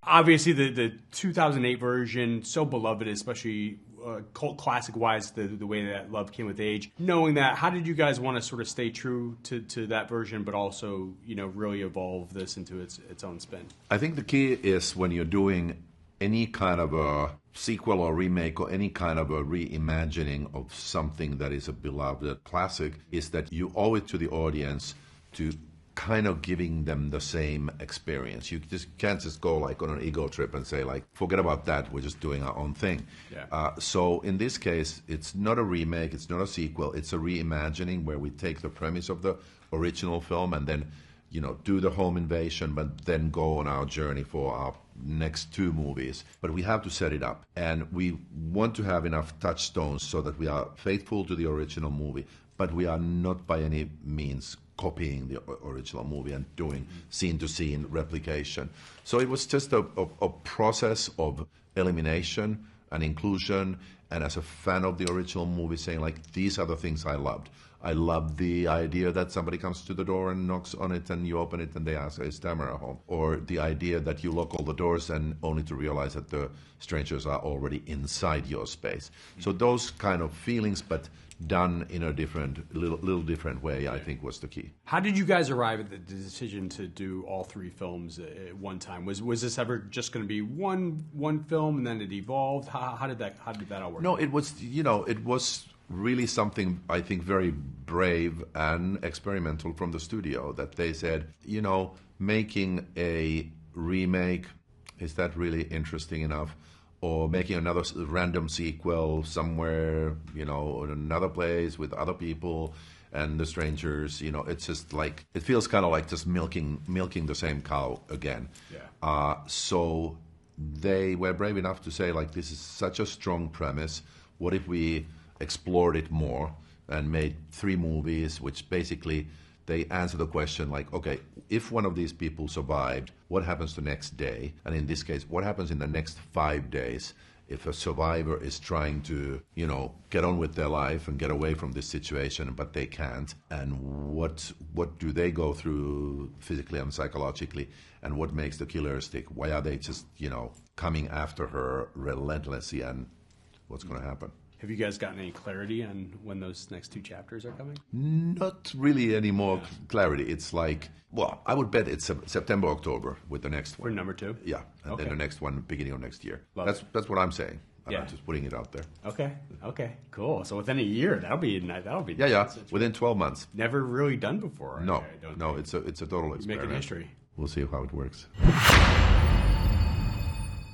obviously the 2008 version, so beloved, especially cult classic wise, the way that Love Came with Age. Knowing that, how did you guys want to sort of stay true to that version, but also, you know, really evolve this into its own spin? I think the key is when you're doing any kind of a sequel or remake or any kind of a reimagining of something that is a beloved classic, is that you owe it to the audience to kind of giving them the same experience. You just can't just go like on an ego trip and say like, forget about that, we're just doing our own thing. Yeah. So in this case, it's not a remake, it's not a sequel, it's a reimagining where we take the premise of the original film and then, you know, do the home invasion, but then go on our journey for our next two movies. But we have to set it up, and we want to have enough touchstones so that we are faithful to the original movie, but we are not by any means copying the original movie and doing scene-to-scene replication. So it was just a process of elimination and inclusion, and as a fan of the original movie, saying like, these are the things I loved. I loved the idea that somebody comes to the door and knocks on it and you open it and they ask, is Tamara home? Or the idea that you lock all the doors and only to realize that the strangers are already inside your space. So those kind of feelings, but done in a different, little different way, I think was the key. How did you guys arrive at the decision to do all three films at one time? Was this ever just going to be one film and then it evolved? How did that all work? No, it was, you know, it was really something, I think, very brave and experimental from the studio, that they said, you know, making a remake, is that really interesting enough? Or making another random sequel somewhere, you know, in another place with other people and the strangers, you know, it's just like, it feels kind of like just milking the same cow again. Yeah. So they were brave enough to say, like, this is such a strong premise. What if we explored it more and made three movies, which basically they answer the question like, okay, if one of these people survived, what happens the next day? And in this case, what happens in the next 5 days if a survivor is trying to, you know, get on with their life and get away from this situation, but they can't? And what do they go through physically and psychologically? And what makes the killer stick? Why are they just, you know, coming after her relentlessly, and what's going to happen? Have you guys gotten any clarity on when those next two chapters are coming? Not really any more clarity. It's like, well, I would bet it's September, October with the next one. For number two? Yeah, and then the next one beginning of next year. Love That's what I'm saying. I'm Yeah. not just putting it out there. Okay, cool. So within a year, that'll be Yeah, within 12 months. never really done before. No, I don't no, think. it's a total experiment. Making history. We'll see how it works.